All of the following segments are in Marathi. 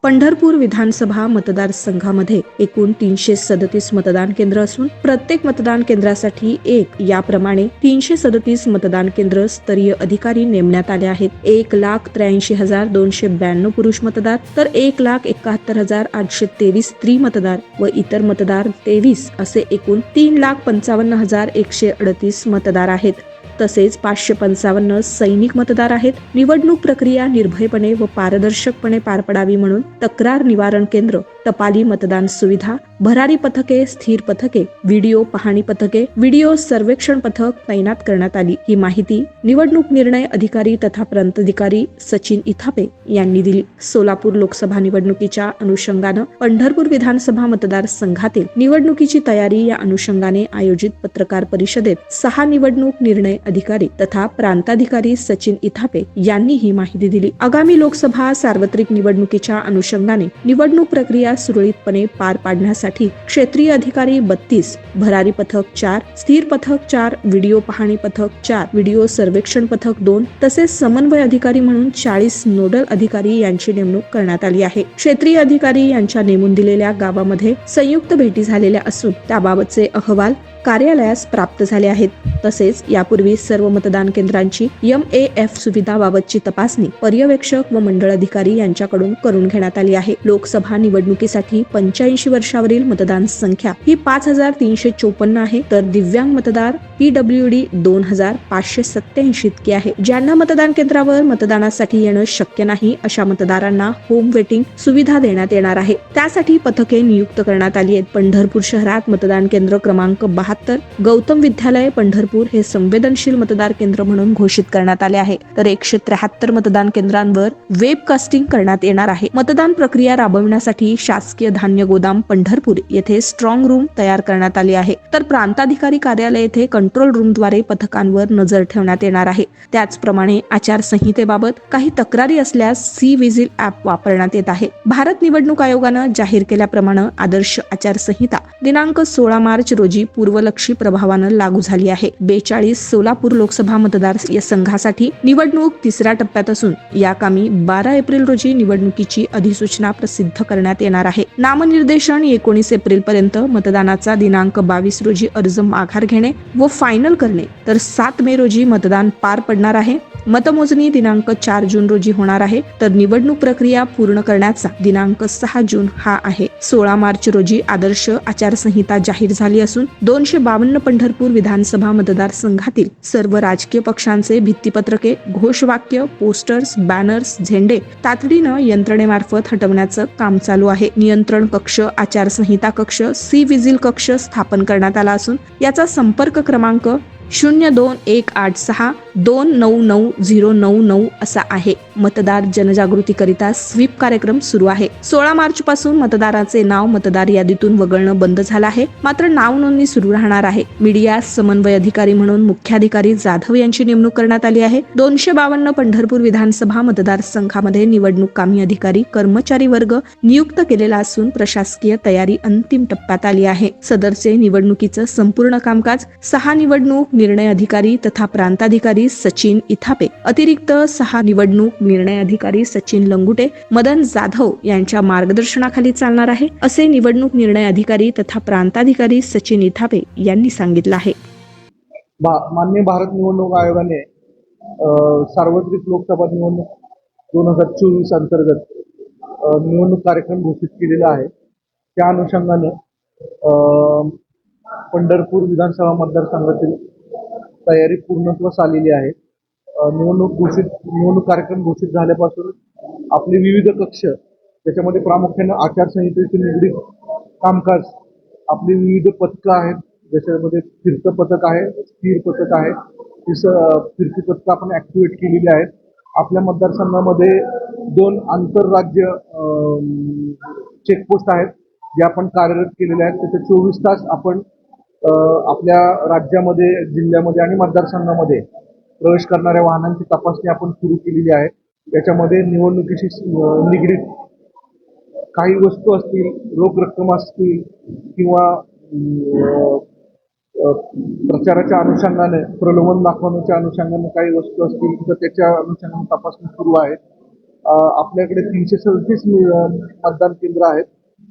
पंढरपूर विधानसभा मतदारसंघामध्ये एकूण 337 मतदान केंद्र असून प्रत्येक मतदान केंद्रासाठी एक याप्रमाणे 337 मतदान केंद्र स्तरीय अधिकारी नेमण्यात आले आहेत. 1,83,292 पुरुष मतदार तर 1,71,823 स्त्री मतदार व इतर मतदार 23 असे एकूण 3,55,138 मतदार आहेत. तसेच 555 सैनिक मतदार आहेत. निवडणूक प्रक्रिया निर्भयपणे व पारदर्शकपणे पार पडावी म्हणून तक्रार निवारण केंद्र, टपाली मतदान सुविधा, भरारी पथके, स्थिर पथके, व्हिडिओ पाहणी पथके, व्हिडिओ सर्वेक्षण पथक तैनात करण्यात आली. ही माहिती निवडणूक निर्णय अधिकारी तथा प्रांताधिकारी सचिन इथापे यांनी दिली. सोलापूर लोकसभा निवडणुकीच्या अनुषंगानं पंढरपूर विधानसभा मतदारसंघातील निवडणुकीची तयारी या अनुषंगाने आयोजित पत्रकार परिषदेत 6 निवडणूक निर्णय अधिकारी तथा प्रांताधिकारी सचिन इथापे यांनी ही माहिती दिली. आगामी लोकसभा सार्वत्रिक निवडणुकीच्या अनुषंगाने निवडणूक प्रक्रिया सुरळीतपणे पार पाडण्यासाठी क्षेत्रीय अधिकारी 32, भरारी पथक 4, स्थिर पथक 4, व्हिडिओ पाहणी पथक 4, व्हिडिओ सर्वेक्षण पथक 2 तसेच समन्वय अधिकारी म्हणून 40 नोडल अधिकारी यांची नेमणूक करण्यात आली आहे. क्षेत्रीय अधिकारी यांच्या नेमून दिलेल्या गावामध्ये संयुक्त भेटी झालेल्या असून त्याबाबतचे अहवाल कार्यालयास प्राप्त झाले आहेत. तसेच यापूर्वी सर्व मतदान केंद्रांची MAF सुविधाबाबतची तपासणी पर्यवेक्षक व मंडळ अधिकारी यांच्याकडून करून घेण्यात आली आहे. लोकसभा निवडणुकीसाठी 85 वर्षावरील मतदान संख्या ही 5,354 आहे, तर दिव्यांग मतदार PWD 2,587 इतकी आहे. ज्यांना मतदान केंद्रावर मतदानासाठी येणं शक्य नाही अशा मतदारांना होम वेटिंग सुविधा देण्यात येणार आहे. त्यासाठी पथके नियुक्त करण्यात आली आहेत. पंढरपूर शहरात मतदान केंद्र क्रमांक 72 गौतम विद्यालय पंढरपूर हे संवेदनशील मतदार केंद्र म्हणून घोषित करण्यात आले आहे. तर 173 मतदान केंद्रांवर वेबकास्टिंग करण्यात येणार आहे. मतदान प्रक्रिया राबविण्यासाठी शासकीय धान्य गोदाम पंढरपूर येथे स्ट्रॉंग रूम तयार करण्यात आली आहे. तर प्रांताधिकारी कार्यालय येथे कंट्रोल रूमद्वारे पथकांवर नजर ठेवण्यात येणार आहे. त्याचप्रमाणे आचारसंहितेबाबत काही तक्रारी असल्यास सी-विजिल ॲप वापरण्यात येत आहे. भारत निवडणूक आयोगानं जाहीर केल्याप्रमाणे आदर्श आचारसंहिता दिनांक 16 मार्च रोजी पूर्वलक्षी प्रभावानं लागू झाली आहे. 42 सोलापूर लोकसभा मतदार संघासाठी निवडणूक 3ऱ्या टप्प्यात असून या कामी 12 एप्रिल रोजी निवडणुकीची अधिसूचना प्रसिद्ध करण्यात येणार आहे. नामनिर्देशन 19 एप्रिल पर्यंत, मतदानाचा दिनांक 22 रोजी अर्ज माघार घेणे व फायनल करणे, तर 7 मे रोजी मतदान पार पडणार आहे. मतमोजणी दिनांक 4 जून रोजी होणार आहे, तर निवडणूक प्रक्रिया पूर्ण करण्याचा दिनांक 6 जून हा आहे. 16 मार्च रोजी आदर्श आचारसंहिता जाहीर झाली असून 252 पंढरपूर विधानसभा मतदारसंघातील सर्व राजकीय पक्षांचे भित्तीपत्रके, घोषवाक्य, पोस्टर्स, बॅनर्स, झेंडे तातडीनं यंत्रणेमार्फत हटवण्याचं काम चालू आहे. नियंत्रण कक्ष, आचारसंहिता कक्ष, सी-विजिल कक्ष स्थापन करण्यात आला असून याचा संपर्क क्रमांक 0218299099 असा आहे. मतदार जनजागृतीकरिता स्वीप कार्यक्रम सुरू आहे. 16 मार्च पासून मतदाराचे नाव मतदार यादीतून वगळणं बंद झालं आहे, मात्र नाव नोंदणी सुरू राहणार आहे. मीडिया समन्वय अधिकारी म्हणून मुख्याधिकारी जाधव यांची नेमणूक करण्यात आली आहे. 252 पंढरपूर विधानसभा मतदारसंघामध्ये निवडणूक कामी अधिकारी कर्मचारी वर्ग नियुक्त केलेला असून प्रशासकीय तयारी अंतिम टप्प्यात आली आहे. सदरचे निवडणुकीचं संपूर्ण कामकाज 6 निवडणूक निर्णय अधिकारी तथा प्रांताधिकारी सचिन इथापे, अतिरिक्त 6 निवडणूक निर्णय अधिकारी सचिन लंगुटे, मदन जाधव यांच्या मार्गदर्शनाखाली चालणार आहे, असे निवडणूक निर्णय अधिकारी तथा प्रांताधिकारी सचिन इथापे यांनी सांगितलं आहे. माननीय भारत निवडणूक आयोगाने सार्वत्रिक लोकसभा निवडणूक 2024 अंतर्गत निवडणूक कार्यक्रम घोषित केलेला आहे. त्या अनुषंगाने पंढरपूर विधानसभा मतदारसंघातील तयारी पूर्णत्वास आलेली आहे. निवडणूक कार्यक्रम घोषित झाल्यापासून आपले विविध कक्ष, त्याच्यामध्ये प्रामुख्याने आचारसंहितेशी निगडीत कामकाज, आपली विविध पथकं आहेत, ज्याच्यामध्ये फिरतं पथक आहे, स्थिर पथक आहे. फिरती पथकं आपण ऍक्टिव्हेट केलेली आहेत. आपल्या मतदारसंघामध्ये 2 आंतरराज्य चेकपोस्ट आहेत, जे आपण कार्यरत केलेले आहेत. त्याचे 24 तास आपण आपल्या राज्यामध्ये, जिल्ह्यामध्ये आणि मतदारसंघामध्ये प्रवेश करणाऱ्या वाहनांची तपासणी आपण सुरू केलेली आहे. याच्यामध्ये निवडणुकीशी निगडीत काही वस्तू असतील, रोख रक्कम असतील किंवा प्रचाराच्या अनुषंगाने, प्रलोभन दाखवण्याच्या अनुषंगाने काही वस्तू असतील तर त्याच्या अनुषंगाने तपासणी सुरू आहे. आपल्याकडे 337 मतदान केंद्र आहेत.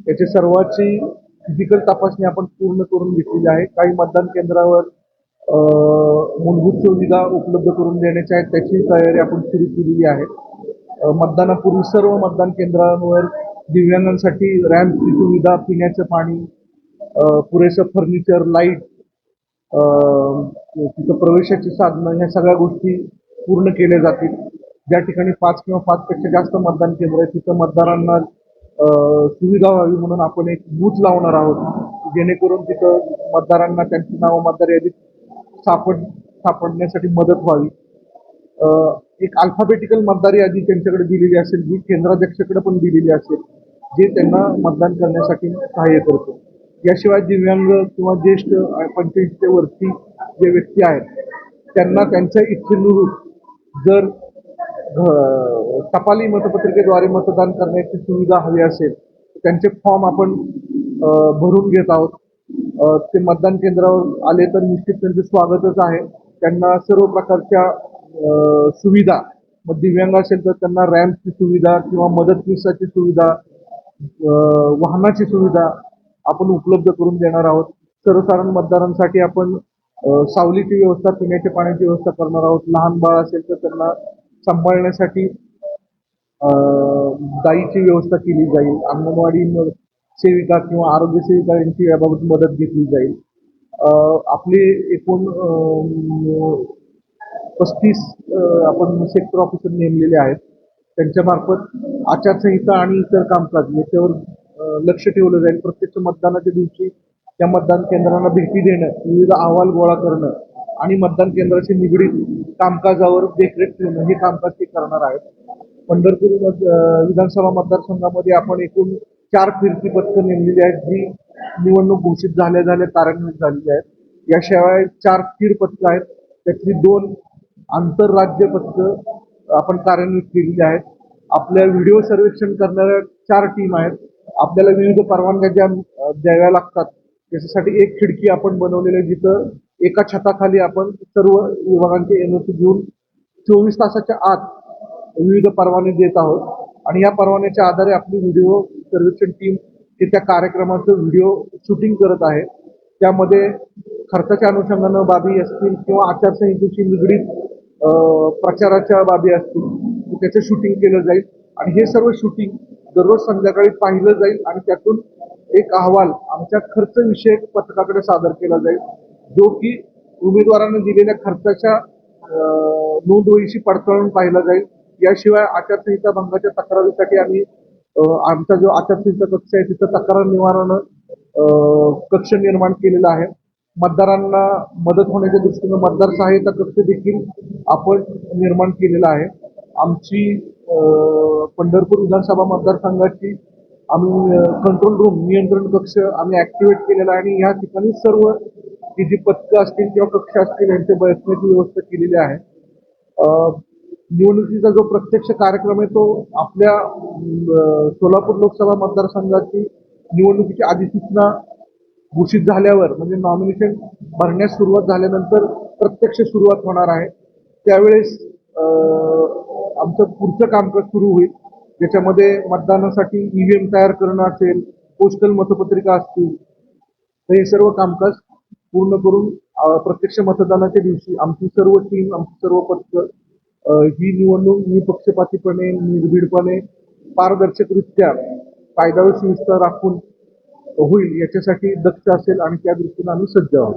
याच्या सर्वांची फिजिकल तपासणी आपण पूर्ण करून घेतलेली आहे. काही मतदान केंद्रावर मूलभूत सुविधा उपलब्ध करून देण्याच्या आहेत, त्याची तयारी आपण सुरू केलेली आहे. मतदानापूर्वी सर्व मतदान केंद्रांवर दिव्यांगांसाठी रॅम्पची सुविधा, पिण्याचं पाणी, पुरेसं फर्निचर, लाईट, तिथं प्रवेशाची साधनं, ह्या सगळ्या गोष्टी पूर्ण केल्या जातील. ज्या ठिकाणी 5 किंवा 5 पेक्षा जास्त मतदान केंद्र आहेत तिथं मतदारांना सुविधा व्हावी म्हणून आपण एक बूथ लावणार आहोत, जेणेकरून तिथं मतदारांना त्यांची नावं मतदार यादीत सापडण्यासाठी मदत व्हावी. एक अल्फाबेटिकल मतदार यादी त्यांच्याकडे दिलेली असेल, जी केंद्राध्यक्षाकडे पण दिलेली असेल, जे त्यांना मतदान करण्यासाठी सहाय्य करतो. याशिवाय दिव्यांग किंवा ज्येष्ठ 85 वरती जे व्यक्ती आहेत त्यांना त्यांच्या इच्छेनुरूप जर टपाली मतपत्रिकेद्वारे मतदान करण्याची सुविधा हवी असेल त्यांचे फॉर्म आपण भरून घेत आहोत. ते मतदान केंद्रावर आले तर निश्चित त्यांचं स्वागतच आहे. त्यांना सर्व प्रकारच्या सुविधा, मग दिव्यांग असेल तर त्यांना रॅम्पची सुविधा किंवा मदतनीसाची सुविधा, वाहनाची सुविधा आपण उपलब्ध करून देणार आहोत. सर्वसाधारण मतदारांसाठी आपण सावलीची व्यवस्था, पिण्याच्या पाण्याची व्यवस्था करणार आहोत. लहान बाळ असेल तर त्यांना सांभाळण्यासाठी दाईची व्यवस्था केली जाईल. अंगणवाडी सेविका किंवा आरोग्य सेविका यांची याबाबत मदत घेतली जाईल. आपले एकूण 35 आपण सेक्टर ऑफिसर नेमलेले आहेत. त्यांच्यामार्फत आचारसंहिता आणि इतर कामकाज याच्यावर लक्ष ठेवलं जाईल. प्रत्यक्ष मतदानाच्या दिवशी त्या मतदान केंद्रांना भेटी देणं, विविध अहवाल गोळा करणं आणि मतदान केंद्राशी निगडीत कामकाजावर देखरेख ठेवणं हे कामकाज ते करणार आहेत. पंढरपूर विधानसभा मतदारसंघामध्ये आपण एकूण 4 फिरती पथकं नेमलेली आहेत, जी निवडणूक घोषित झाल्या कार्यान्वित झालेली आहेत. याशिवाय 4 स्थिर पथकं आहेत, त्यातली 2 आंतरराज्य पथकं आपण कार्यान्वित केलेली आहेत. आपल्या व्हिडिओ सर्वेक्षण करणाऱ्या 4 टीम आहेत. आपल्याला विविध परवानग्या ज्या द्याव्या लागतात त्याच्यासाठी एक खिडकी आपण बनवलेली आहे, जिथं एका छताखाली आपण सर्व विभागांचे एनओसी घेऊन 24 तासाच्या आत विविध परवाने देत आहोत आणि या परवान्याच्या आधारे आपली व्हिडिओ सर्वेक्षण टीम हे त्या कार्यक्रमाचं व्हिडिओ शूटिंग करत आहे. त्यामध्ये खर्चाच्या अनुषंगानं बाबी असतील किंवा आचारसंहितेशी निगडीत प्रचाराच्या बाबी असतील त्याचं शूटिंग केलं जाईल आणि हे सर्व शूटिंग दररोज संध्याकाळी पाहिलं जाईल आणि त्यातून एक अहवाल आमच्या खर्च विषयक पथकाकडे सादर केला जाईल, जो की उमेदवारांना दिलेल्या खर्चाच्या नोंदवहीशी पडताळून पाहिला जाईल. याशिवाय आचारसंहिता भंगाच्या तक्रारीसाठी आम्ही आमचा जो आचारसंहिता कक्ष आहे तिथं तक्रार निवारण कक्ष निर्माण केलेला आहे. मतदारांना मदत होण्याच्या दृष्टीनं मतदार सहायता कक्ष देखील आपण निर्माण केलेला आहे. आमची पंढरपूर विधानसभा मतदारसंघाची आम्ही कंट्रोल रूम, नियंत्रण कक्ष आम्ही ऍक्टिव्हेट केलेला आहे आणि या ठिकाणी सर्व ही जी पथकं असतील किंवा कक्ष असतील यांच्या बसण्याची व्यवस्था केलेली आहे. निवडणुकीचा जो प्रत्यक्ष कार्यक्रम आहे तो आपल्या सोलापूर लोकसभा मतदारसंघाची निवडणुकीची अधिसूचना घोषित झाल्यावर म्हणजे नॉमिनेशन भरण्यास सुरुवात झाल्यानंतर प्रत्यक्ष सुरुवात होणार आहे. त्यावेळेस आमचं पुढचं कामकाज सुरू होईल, ज्याच्यामध्ये मतदानासाठी ईव्हीएम तयार करणं असेल, पोस्टल मतपत्रिका असतील, तर हे सर्व कामकाज पूर्ण करून प्रत्यक्ष मतदानाच्या दिवशी आमची सर्व टीम, आमची सर्व पथकं ही निवडणूक निपक्षपातीपणे, निर्भीडपणे, पारदर्शकरित्या कायदा व सुव्यवस्था राखून होईल याच्यासाठी दक्ष असेल आणि त्या दृष्टीने आम्ही सज्ज आहोत.